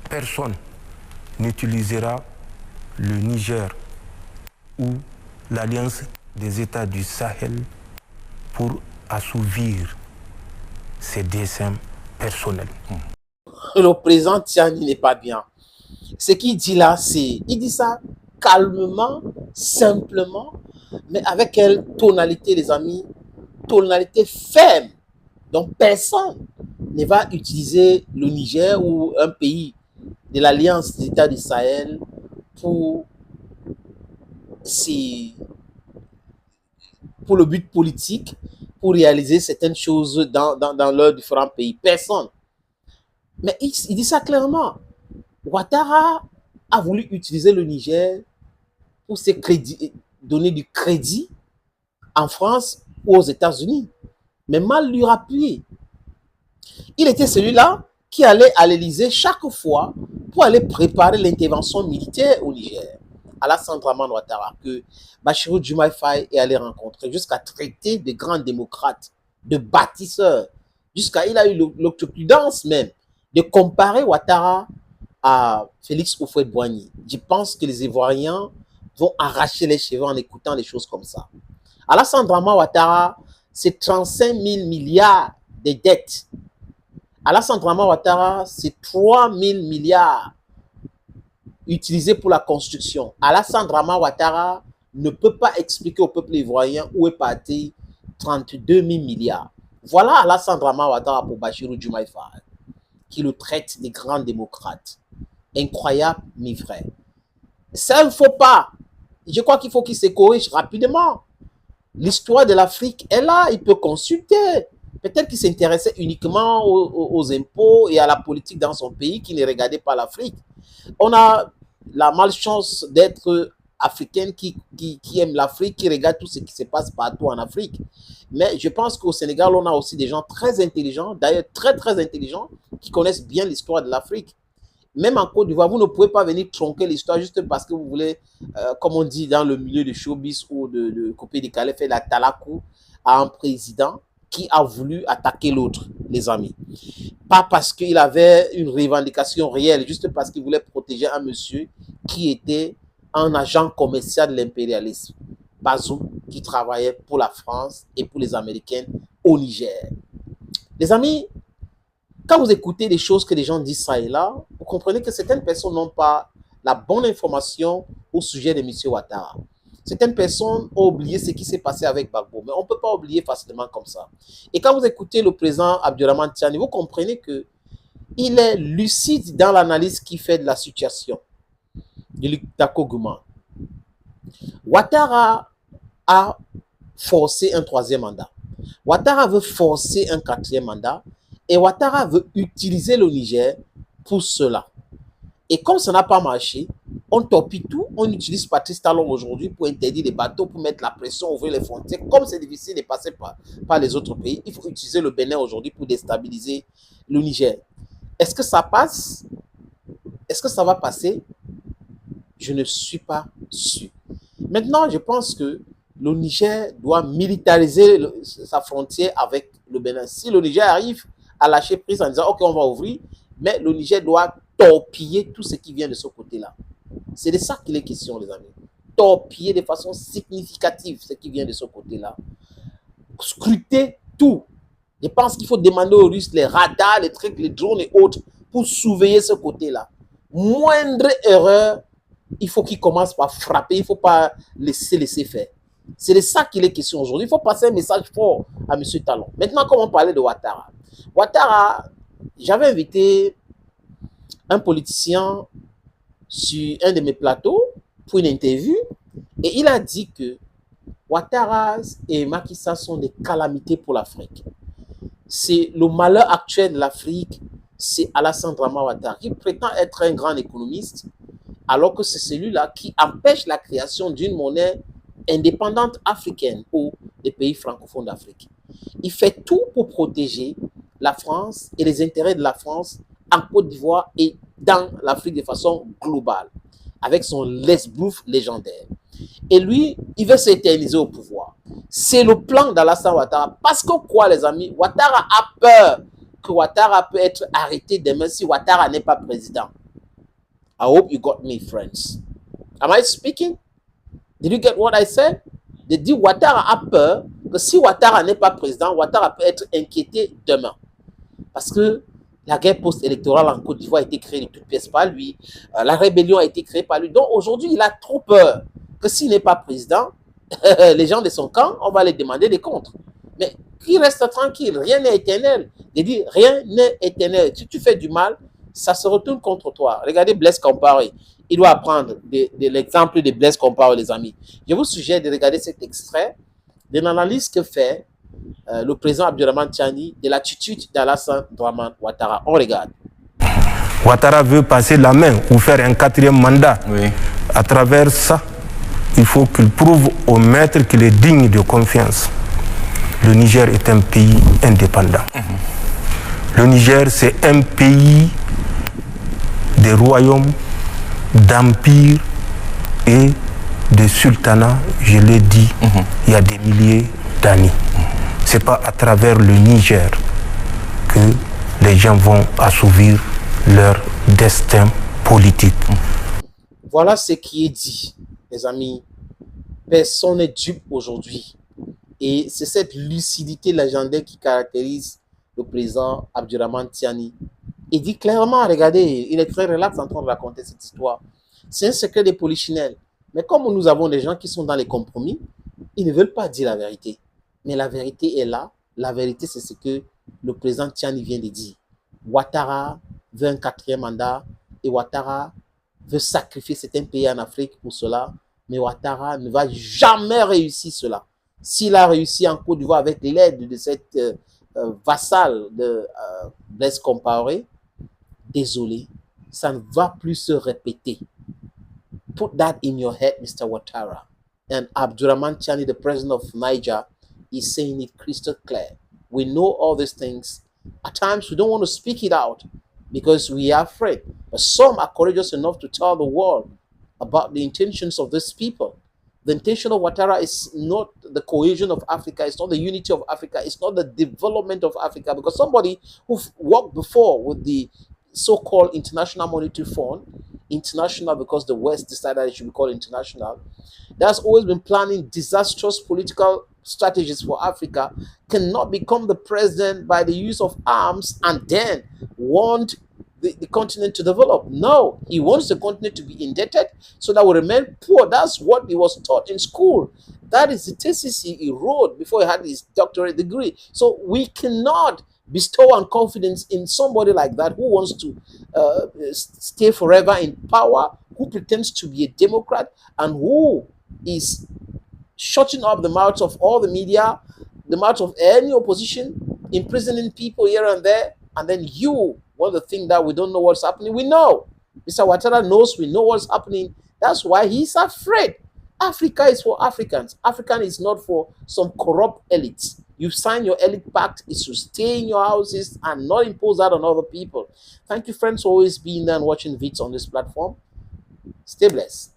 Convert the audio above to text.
personne n'utilisera le Niger ou l'Alliance des États du Sahel pour assouvir ses desseins personnels. Le président Tiani n'est pas bien. Ce qu'il dit là, il dit ça calmement, simplement, mais avec quelle tonalité, les amis? Tonalité ferme. Donc personne ne va utiliser le Niger ou un pays de l'Alliance des États du Sahel pour le but politique, pour réaliser certaines choses dans leurs différents pays. Personne. Mais il dit ça clairement. Ouattara a voulu utiliser le Niger pour donner du crédit en France ou aux États-Unis. Mais mal lui rappuyer. Il était celui-là qui allait à l'Élysée chaque fois pour aller préparer l'intervention militaire au Niger. Alassane Dramane Ouattara, que Bassirou Diomaye Faye est allé rencontrer, jusqu'à traiter de grands démocrates, de bâtisseurs, il a eu l'outrecuidance même de comparer Ouattara à Félix Houphouët-Boigny. Je pense que les Ivoiriens vont arracher les cheveux en écoutant des choses comme ça. Alassane Dramane Ouattara, c'est 35 000 milliards de dettes. Alassane Dramane Ouattara, c'est 3 000 milliards utilisés pour la construction. Alassane Dramane Ouattara ne peut pas expliquer au peuple ivoirien où est parti 32 000 milliards. Voilà Alassane Dramane Ouattara pour Bassirou Diomaye Faye, qui le traite des grands démocrates. Incroyable, mais vrai. Ça, il ne faut pas. Je crois qu'il faut qu'il se corrige rapidement. L'histoire de l'Afrique est là, il peut consulter. Peut-être qu'il s'intéressait uniquement aux impôts et à la politique dans son pays, qu'il ne regardait pas l'Afrique. On a la malchance d'être africaine qui aime l'Afrique, qui regarde tout ce qui se passe partout en Afrique. Mais je pense qu'au Sénégal, on a aussi des gens très intelligents, d'ailleurs très très intelligents, qui connaissent bien l'histoire de l'Afrique. Même en Côte d'Ivoire, vous ne pouvez pas venir tronquer l'histoire juste parce que vous voulez, comme on dit dans le milieu de showbiz ou de couper des calais, faire la talakou à un président qui a voulu attaquer l'autre, les amis. Pas parce qu'il avait une revendication réelle, juste parce qu'il voulait protéger un monsieur qui était un agent commercial de l'impérialisme. Bazoum, qui travaillait pour la France et pour les Américains au Niger. Les amis, quand vous écoutez des choses que les gens disent ça et là, vous comprenez que certaines personnes n'ont pas la bonne information au sujet de M. Ouattara. Certaines personnes ont oublié ce qui s'est passé avec Gbagbo, mais on ne peut pas oublier facilement comme ça. Et quand vous écoutez le président Abdourahmane Tiani, vous comprenez qu'il est lucide dans l'analyse qu'il fait de la situation de Luktako Gouma. Ouattara a forcé un 3e mandat. Ouattara veut forcer un 4e mandat. Et Ouattara veut utiliser le Niger pour cela. Et comme ça n'a pas marché, on torpille tout. On utilise Patrice Talon aujourd'hui pour interdire les bateaux, pour mettre la pression, ouvrir les frontières. Comme c'est difficile de passer par les autres pays, il faut utiliser le Bénin aujourd'hui pour déstabiliser le Niger. Est-ce que ça passe? Est-ce que ça va passer? Je ne suis pas sûr. Maintenant, je pense que le Niger doit militariser sa frontière avec le Bénin. Si le Niger arrive à lâcher prise en disant « Ok, on va ouvrir », mais le Niger doit torpiller tout ce qui vient de ce côté-là. C'est de ça qu'il est question, les amis. Torpiller de façon significative ce qui vient de ce côté-là. Scruter tout. Je pense qu'il faut demander aux Russes les radars, les trucs, les drones et autres pour surveiller ce côté-là. Moindre erreur, il faut qu'il commence par frapper, il ne faut pas laisser faire. C'est de ça qu'il est question aujourd'hui. Il faut passer un message fort à M. Talon. Maintenant, comme on parlait de Ouattara. Ouattara, j'avais invité un politicien sur un de mes plateaux pour une interview et il a dit que Ouattara et Macky Sall sont des calamités pour l'Afrique. C'est le malheur actuel de l'Afrique, c'est Alassane Dramane Ouattara qui prétend être un grand économiste alors que c'est celui-là qui empêche la création d'une monnaie indépendante africaine ou des pays francophones d'Afrique. Il fait tout pour protéger la France et les intérêts de la France en Côte d'Ivoire et dans l'Afrique de façon globale, avec son lesbouf légendaire. Et lui, il veut s'éterniser au pouvoir. C'est le plan d'Alassane Ouattara. Parce que quoi, les amis? Ouattara a peur que Ouattara peut être arrêté demain si Ouattara n'est pas président. I hope you got me, friends. Am I speaking? Did you get what I said? De dire Ouattara a peur que si Ouattara n'est pas président, Ouattara peut être inquiété demain. Parce que la guerre post-électorale en Côte d'Ivoire a été créée de toutes pièces par lui. La rébellion a été créée par lui. Donc aujourd'hui, il a trop peur que s'il n'est pas président, les gens de son camp, on va les demander des comptes. Mais qu'il reste tranquille, rien n'est éternel. Il dit, rien n'est éternel. Si tu fais du mal, ça se retourne contre toi. Regardez Blaise Compaoré. Il doit apprendre de l'exemple de Blaise Compaoré, les amis. Je vous suggère de regarder cet extrait de l'analyse que fait le président Abdourahmane Tiani de l'attitude d'Alassane Dramane Ouattara. On regarde. Ouattara veut passer la main ou faire un 4e mandat. Oui. À travers ça, il faut qu'il prouve au maître qu'il est digne de confiance. Le Niger est un pays indépendant. Le Niger, c'est un pays des royaumes, d'empires et de sultanats, je l'ai dit, il y a des milliers d'années. Ce n'est pas à travers le Niger que les gens vont assouvir leur destin politique. Voilà ce qui est dit, les amis. Personne n'est dupe aujourd'hui. Et c'est cette lucidité légendaire qui caractérise le président Abdourahmane Tiani. Il dit clairement, regardez, il est très relax en train de raconter cette histoire. C'est un secret des polichinelles. Mais comme nous avons des gens qui sont dans les compromis, ils ne veulent pas dire la vérité. Mais la vérité est là. La vérité, c'est ce que le président Tiani vient de dire. Ouattara veut un 4e mandat et Ouattara veut sacrifier certains pays en Afrique pour cela. Mais Ouattara ne va jamais réussir cela. S'il a réussi en Côte d'Ivoire avec l'aide de cette vassale de Blaise Compaoré, désolé, ça ne va plus se répéter. Put that in your head, Mr. Ouattara. And Abdourahmane Tiani, the president of Niger, is saying it crystal clear. We know all these things. At times, we don't want to speak it out because we are afraid. But some are courageous enough to tell the world about the intentions of these people. The intention of Ouattara is not the cohesion of Africa. It's not the unity of Africa. It's not the development of Africa. Because somebody who worked before with the so-called International Monetary Fund, international because the West decided it should be called international, that's always been planning disastrous political strategies for Africa, cannot become the president by the use of arms and then want the continent to develop. No, he wants the continent to be indebted so that we remain poor. That's what he was taught in school. That is the thesis he wrote before he had his doctorate degree. So we cannot bestow on confidence in somebody like that who wants to stay forever in power, who pretends to be a Democrat, and who is shutting up the mouths of all the media, the mouths of any opposition, imprisoning people here and there, and then you want to think that we don't know what's happening. We know. Mr. Ouattara knows we know what's happening. That's why he's afraid. Africa is for Africans. African is not for some corrupt elites. You sign your elite pact is to stay in your houses and not impose that on other people. Thank you, friends, for always being there and watching vids on this platform. Stay blessed.